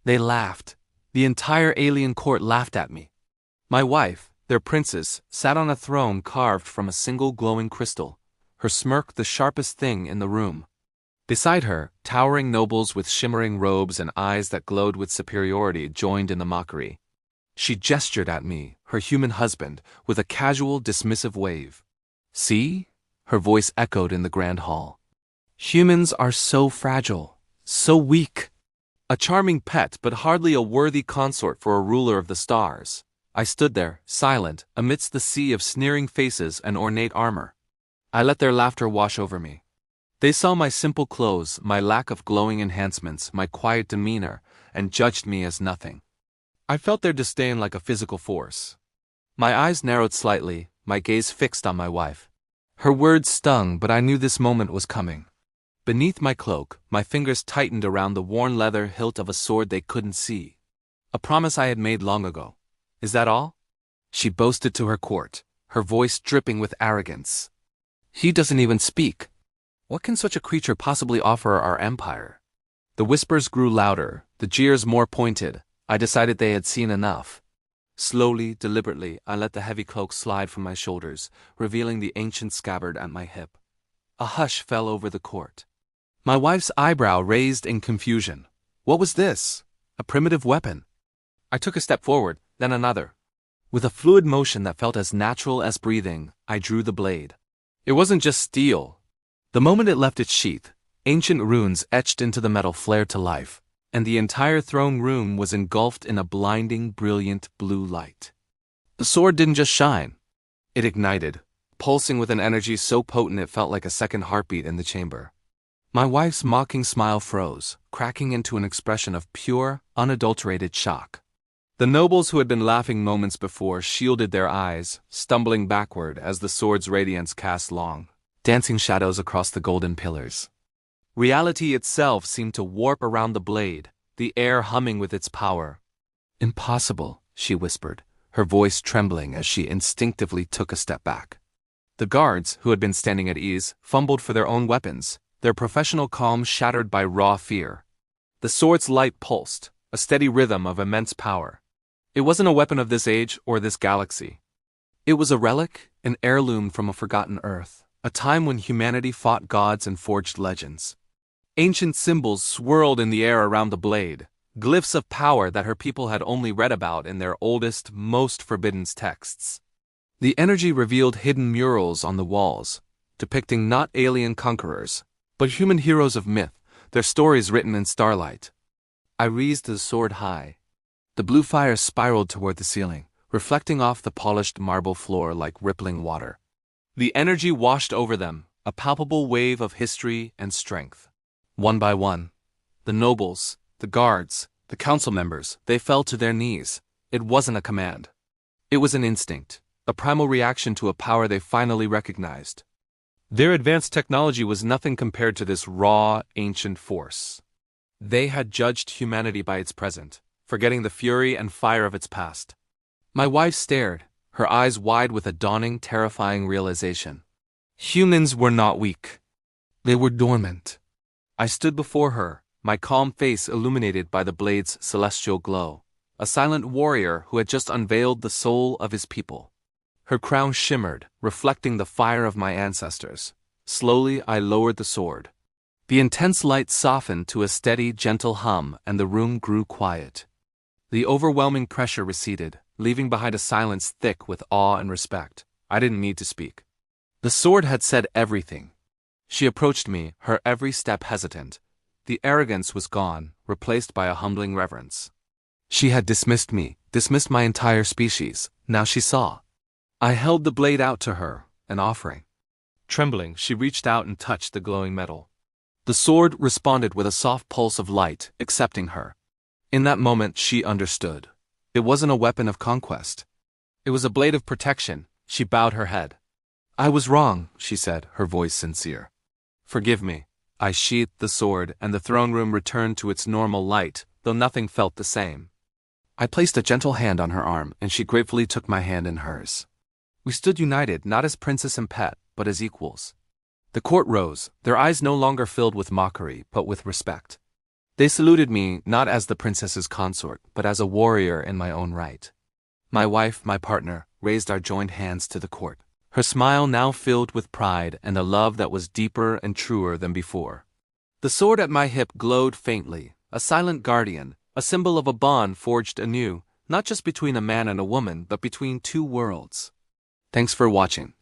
They laughed. The entire alien court laughed at me. My wife, their princess, sat on a throne carved from a single glowing crystal, her smirk the sharpest thing in the room. Beside her, towering nobles with shimmering robes and eyes that glowed with superiority joined in the mockery. She gestured at me, her human husband, with a casual, dismissive wave. "See?" her voice echoed in the grand hall. "Humans are so fragile, so weak." A charming pet but hardly a worthy consort for a ruler of the stars. I stood there, silent, amidst the sea of sneering faces and ornate armor. I let their laughter wash over me. They saw my simple clothes, my lack of glowing enhancements, my quiet demeanor, and judged me as nothing. I felt their disdain like a physical force. My eyes narrowed slightly, my gaze fixed on my wife. Her words stung, but I knew this moment was coming. Beneath my cloak, my fingers tightened around the worn leather hilt of a sword they couldn't see. A promise I had made long ago. "Is that all?" she boasted to her court, her voice dripping with arrogance. "He doesn't even speak. What can such a creature possibly offer our empire?" The whispers grew louder, the jeers more pointed. I decided they had seen enough. Slowly, deliberately, I let the heavy cloak slide from my shoulders, revealing the ancient scabbard at my hip. A hush fell over the court. My wife's eyebrow raised in confusion. What was this? A primitive weapon? I took a step forward, then another. With a fluid motion that felt as natural as breathing, I drew the blade. It wasn't just steel. The moment it left its sheath, ancient runes etched into the metal flared to life, and the entire throne room was engulfed in a blinding, brilliant blue light. The sword didn't just shine. It ignited, pulsing with an energy so potent it felt like a second heartbeat in the chamber. My wife's mocking smile froze, cracking into an expression of pure, unadulterated shock. The nobles who had been laughing moments before shielded their eyes, stumbling backward as the sword's radiance cast long, dancing shadows across the golden pillars. Reality itself seemed to warp around the blade, the air humming with its power. "Impossible," she whispered, her voice trembling as she instinctively took a step back. The guards, who had been standing at ease, fumbled for their own weapons, their professional calm shattered by raw fear. The sword's light pulsed, a steady rhythm of immense power. It wasn't a weapon of this age or this galaxy. It was a relic, an heirloom from a forgotten Earth, a time when humanity fought gods and forged legends. Ancient symbols swirled in the air around the blade, glyphs of power that her people had only read about in their oldest, most forbidden texts. The energy revealed hidden murals on the walls, depicting not alien conquerors, but human heroes of myth, their stories written in starlight. I raised the sword high. The blue fire spiraled toward the ceiling, reflecting off the polished marble floor like rippling water. The energy washed over them, a palpable wave of history and strength. One by one, the nobles, the guards, the council members, they fell to their knees. It wasn't a command. It was an instinct, a primal reaction to a power they finally recognized. Their advanced technology was nothing compared to this raw, ancient force. They had judged humanity by its present, forgetting the fury and fire of its past. My wife stared, her eyes wide with a dawning, terrifying realization. Humans were not weak. They were dormant. I stood before her, my calm face illuminated by the blade's celestial glow, a silent warrior who had just unveiled the soul of his people. Her crown shimmered, reflecting the fire of my ancestors. Slowly I lowered the sword. The intense light softened to a steady, gentle hum, and the room grew quiet. The overwhelming pressure receded, leaving behind a silence thick with awe and respect. I didn't need to speak. The sword had said everything. She approached me, her every step hesitant. The arrogance was gone, replaced by a humbling reverence. She had dismissed me, dismissed my entire species. Now she saw. I held the blade out to her, an offering. Trembling, she reached out and touched the glowing metal. The sword responded with a soft pulse of light, accepting her. In that moment, she understood. It wasn't a weapon of conquest. It was a blade of protection. She bowed her head. "I was wrong," she said, her voice sincere. "Forgive me." I sheathed the sword, and the throne room returned to its normal light, though nothing felt the same. I placed a gentle hand on her arm, and she gratefully took my hand in hers. We stood united, not as princess and pet, but as equals. The court rose, their eyes no longer filled with mockery, but with respect. They saluted me not as the princess's consort, but as a warrior in my own right. My wife, my partner, raised our joined hands to the court, her smile now filled with pride and a love that was deeper and truer than before. The sword at my hip glowed faintly, a silent guardian, a symbol of a bond forged anew, not just between a man and a woman, but between two worlds. Thanks for watching.